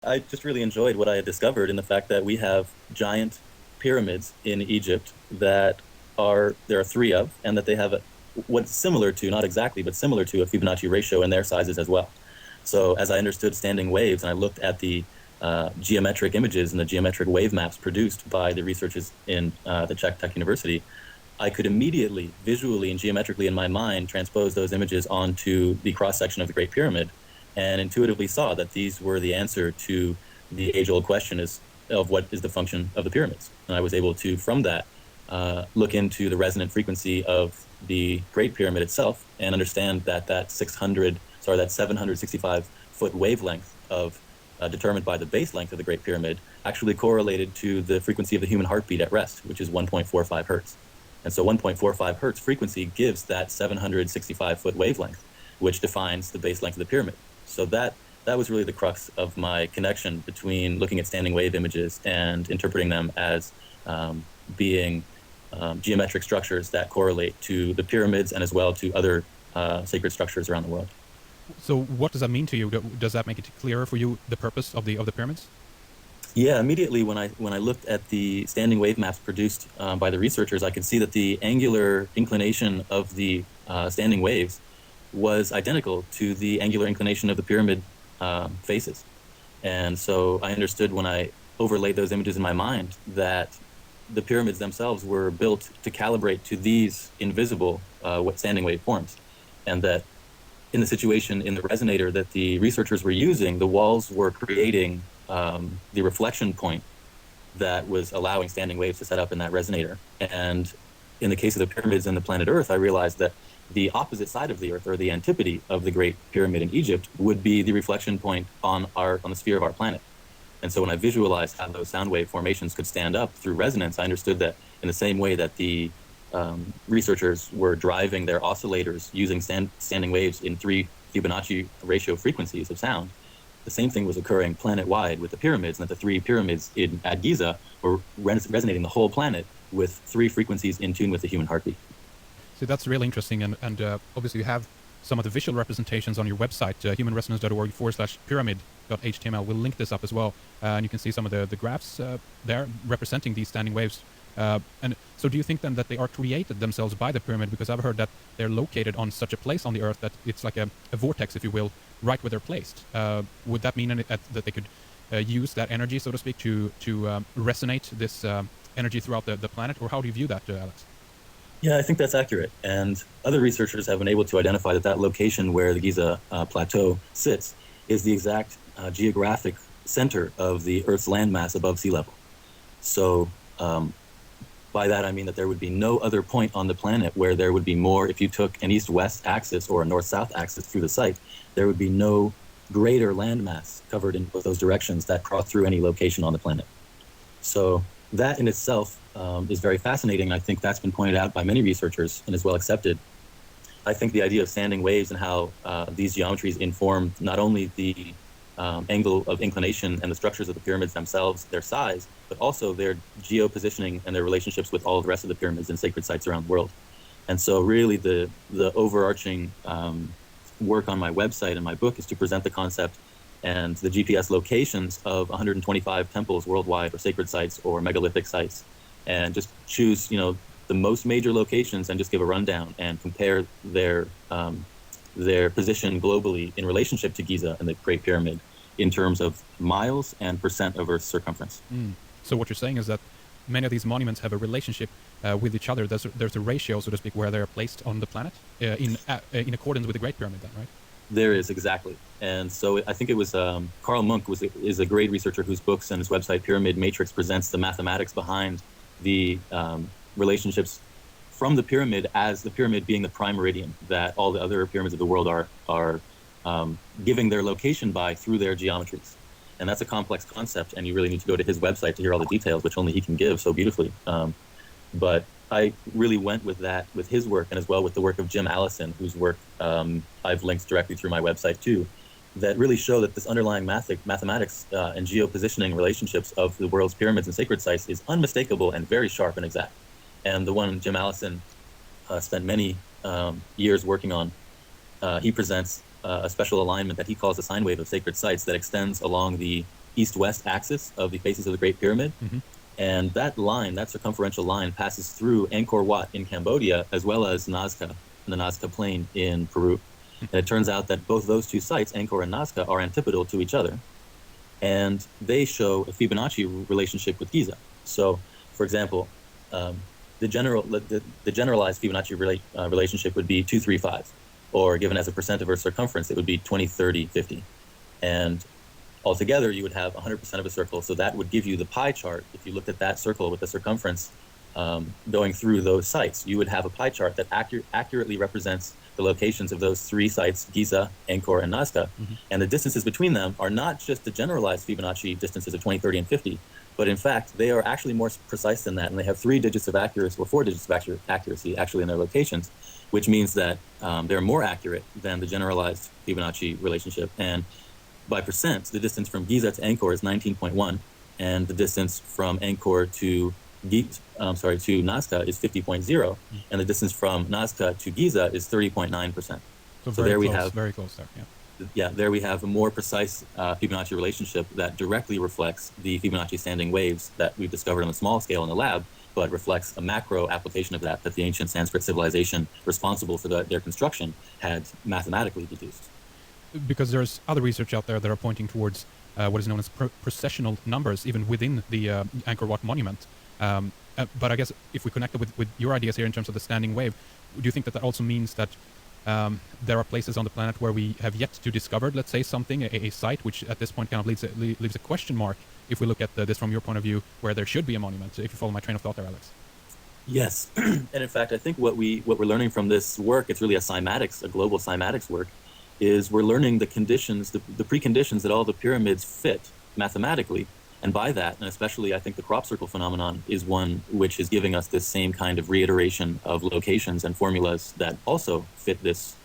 I just really enjoyed what I had discovered in the fact that we have giant pyramids in Egypt that there are three of, and that they have what's similar to, not exactly, but similar to a Fibonacci ratio in their sizes as well. So as I understood standing waves and I looked at the geometric images and the geometric wave maps produced by the researchers in the Czech Tech University, I could immediately, visually and geometrically in my mind, transpose those images onto the cross-section of the Great Pyramid and intuitively saw that these were the answer to the age-old question of what is the function of the pyramids. And I was able to, from that, look into the resonant frequency of the Great Pyramid itself and understand that that 765-foot wavelength determined by the base length of the Great Pyramid actually correlated to the frequency of the human heartbeat at rest, which is 1.45 hertz. And so 1.45 hertz frequency gives that 765-foot wavelength, which defines the base length of the pyramid. So that was really the crux of my connection between looking at standing wave images and interpreting them as being geometric structures that correlate to the pyramids and as well to other sacred structures around the world. So what does that mean to you? Does that make it clearer for you the purpose of the pyramids? Yeah, immediately when I looked at the standing wave maps produced by the researchers, I could see that the angular inclination of the standing waves was identical to the angular inclination of the pyramid faces. And so I understood when I overlaid those images in my mind that the pyramids themselves were built to calibrate to these invisible standing wave forms, and that in the situation in the resonator that the researchers were using, the walls were creating the reflection point that was allowing standing waves to set up in that resonator. And in the case of the pyramids and the planet Earth, I realized that the opposite side of the Earth, or the antipode of the Great Pyramid in Egypt, would be the reflection point on the sphere of our planet. And so when I visualized how those sound wave formations could stand up through resonance, I understood that in the same way that the researchers were driving their oscillators using standing waves in 3 Fibonacci ratio frequencies of sound, the same thing was occurring planet-wide with the pyramids, and that the 3 pyramids at Giza were resonating the whole planet with 3 frequencies in tune with the human heartbeat. So that's really interesting, and obviously you have some of the visual representations on your website, humanresonance.org/pyramid.html. We'll link this up as well, and you can see some of the graphs there representing these standing waves. And so do you think then that they are created themselves by the pyramid? Because I've heard that they're located on such a place on the Earth that it's like a vortex, if you will, right where they're placed. Would that mean that they could use that energy, so to speak, to resonate this energy throughout the planet? Or how do you view that, Alex? Yeah, I think that's accurate. And other researchers have been able to identify that location where the Giza plateau sits is the exact geographic center of the Earth's landmass above sea level. So by that, I mean that there would be no other point on the planet where there would be more. If you took an east-west axis or a north-south axis through the site, there would be no greater landmass covered in both those directions that cross through any location on the planet. So that in itself is very fascinating. I think that's been pointed out by many researchers and is well accepted. I think the idea of standing waves and how these geometries inform not only the angle of inclination and the structures of the pyramids themselves, their size, but also their geo-positioning and their relationships with all the rest of the pyramids and sacred sites around the world. And so really the overarching work on my website and my book is to present the concept and the GPS locations of 125 temples worldwide, or sacred sites or megalithic sites, and just choose, the most major locations and just give a rundown and compare their position globally in relationship to Giza and the Great Pyramid in terms of miles and percent of Earth's circumference. So what you're saying is that many of these monuments have a relationship with each other. There's a ratio, so to speak, where they're placed on the planet in accordance with the Great Pyramid then, right? There is, exactly. And so I think it was Carl Munk is a great researcher whose books and his website Pyramid Matrix presents the mathematics behind the relationships from the pyramid, as the pyramid being the prime meridian that all the other pyramids of the world are giving their location by through their geometries. And that's a complex concept, and you really need to go to his website to hear all the details, which only he can give so beautifully. But I really went with that, with his work, and as well with the work of Jim Allison, whose work I've linked directly through my website too, that really show that this underlying mathematics and geo-positioning relationships of the world's pyramids and sacred sites is unmistakable and very sharp and exact. And the one Jim Allison spent many years working on, he presents a special alignment that he calls the sine wave of sacred sites that extends along the east-west axis of the faces of the Great Pyramid. Mm-hmm. And that line, that circumferential line, passes through Angkor Wat in Cambodia, as well as Nazca, the Nazca Plain in Peru. And it turns out that both those two sites, Angkor and Nazca, are antipodal to each other. And they show a Fibonacci relationship with Giza. So, for example, the generalized Fibonacci relationship would be 235, or given as a percent of Earth's circumference, it would be 20, 30, 50. And altogether, you would have 100% of a circle. So that would give you the pie chart. If you looked at that circle with the circumference going through those sites, you would have a pie chart that accurately represents the locations of those three sites, Giza, Angkor, and Nazca. Mm-hmm. And the distances between them are not just the generalized Fibonacci distances of 20, 30, and 50, but in fact, they are actually more precise than that. And they have 3 digits of accuracy, or 4 digits of accuracy actually in their locations, which means that they're more accurate than the generalized Fibonacci relationship. And by percent, the distance from Giza to Angkor is 19.1, and the distance from Angkor to Nazca is 50.0, and the distance from Nazca to Giza is 30.9%. So there we have very close there. Yeah, there we have a more precise Fibonacci relationship that directly reflects the Fibonacci standing waves that we've discovered on a small scale in the lab, but reflects a macro application of that the ancient Sanskrit civilization responsible for their construction had mathematically deduced. Because there's other research out there that are pointing towards what is known as precessional numbers, even within the Angkor Wat monument. But I guess if we connect it with your ideas here in terms of the standing wave, do you think that also means that there are places on the planet where we have yet to discover, let's say, something, a site, which at this point kind of leaves a question mark, if we look at this from your point of view, where there should be a monument, if you follow my train of thought there, Alex? Yes, and in fact, I think what we're learning from this work, it's really a global cymatics work, is we're learning the conditions, the preconditions that all the pyramids fit mathematically. And by that, and especially I think the crop circle phenomenon is one which is giving us this same kind of reiteration of locations and formulas that also fit this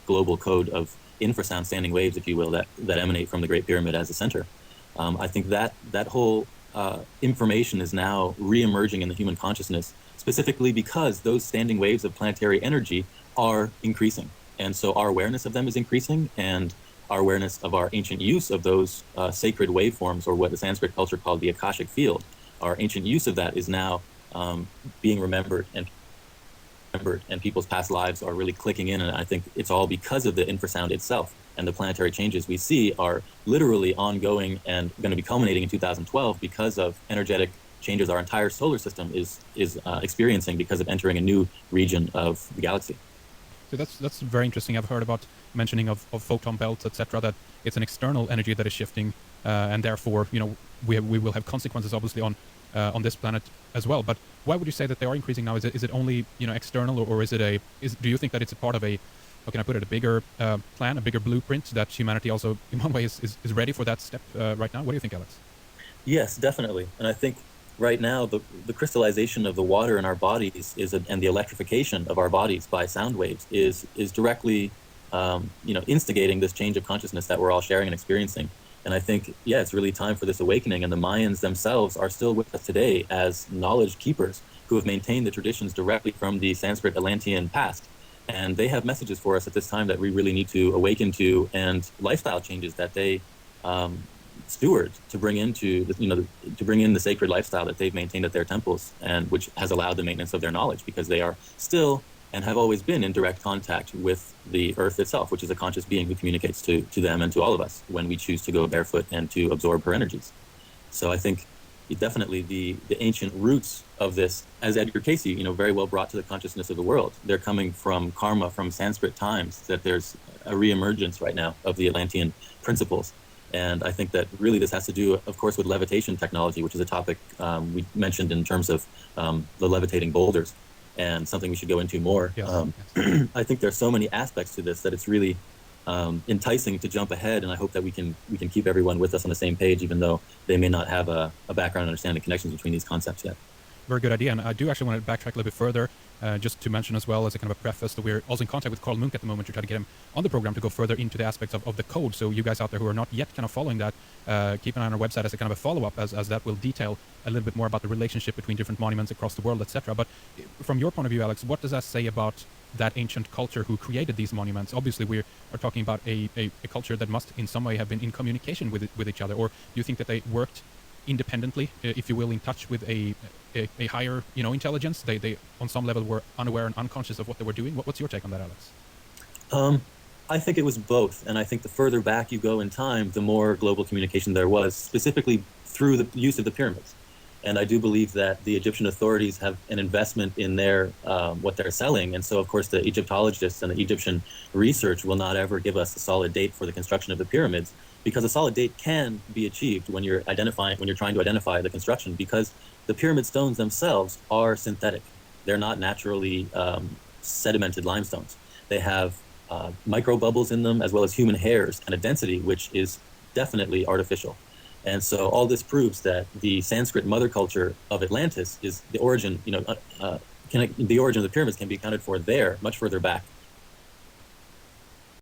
global code of infrasound standing waves, if you will, that emanate from the Great Pyramid as a center. I think that whole information is now re-emerging in the human consciousness, specifically because those standing waves of planetary energy are increasing. And so our awareness of them is increasing, and our awareness of our ancient use of those sacred waveforms, or what the Sanskrit culture called the Akashic field, our ancient use of that is now being remembered, and people's past lives are really clicking in. And I think it's all because of the infrasound itself. And the planetary changes we see are literally ongoing and going to be culminating in 2012 because of energetic changes our entire solar system is experiencing because of entering a new region of the galaxy. So that's very interesting. I've heard about mentioning of photon belts, etc., that it's an external energy that is shifting, and therefore, we will have consequences obviously on this planet as well. But why would you say that they are increasing now? Is it only external, or do you think that it's a part of a, how can I put it, a bigger plan, a bigger blueprint that humanity also in one way is ready for that step right now? What do you think, Alex? Yes, definitely. And I think right now, the crystallization of the water in our bodies and the electrification of our bodies by sound waves is directly, instigating this change of consciousness that we're all sharing and experiencing. And I think, it's really time for this awakening. And the Mayans themselves are still with us today as knowledge keepers who have maintained the traditions directly from the Sanskrit Atlantean past. And they have messages for us at this time that we really need to awaken to, and lifestyle changes that they steward to bring into to bring in the sacred lifestyle that they've maintained at their temples, and which has allowed the maintenance of their knowledge, because they are still and have always been in direct contact with the earth itself, which is a conscious being who communicates to them and to all of us when we choose to go barefoot and to absorb her energies. So I think definitely the ancient roots of this, as Edgar Cayce very well brought to the consciousness of the world, they're coming from karma, from Sanskrit times, that there's a reemergence right now of the Atlantean principles. And I think that really this has to do, of course, with levitation technology, which is a topic we mentioned in terms of the levitating boulders, and something we should go into more. Yes. I think there's so many aspects to this that it's really enticing to jump ahead, and I hope that we can keep everyone with us on the same page, even though they may not have a background understanding connections between these concepts yet. Very good idea. And I do actually want to backtrack a little bit further, just to mention as well as a kind of a preface that we're also in contact with Carl Munk at the moment to try to get him on the program to go further into the aspects of the code. So you guys out there who are not yet kind of following that, keep an eye on our website as a kind of a follow-up, as that will detail a little bit more about the relationship between different monuments across the world, etc. But from your point of view, Alex, what does that say about that ancient culture who created these monuments? Obviously, we are talking about a culture that must in some way have been in communication with each other, or do you think that they worked independently, if you will, in touch with a higher, intelligence? They on some level were unaware and unconscious of what they were doing. What's your take on that, Alex? I think it was both, and I think the further back you go in time, the more global communication there was, specifically through the use of the pyramids. And I do believe that the Egyptian authorities have an investment in their what they're selling, and so of course the Egyptologists and the Egyptian research will not ever give us a solid date for the construction of the pyramids, because a solid date can be achieved when you're trying to identify the construction, because the pyramid stones themselves are synthetic. They're not naturally sedimented limestones. They have micro bubbles in them, as well as human hairs and a density which is definitely artificial. And so all this proves that the Sanskrit mother culture of Atlantis is the origin, the origin of the pyramids can be accounted for there, much further back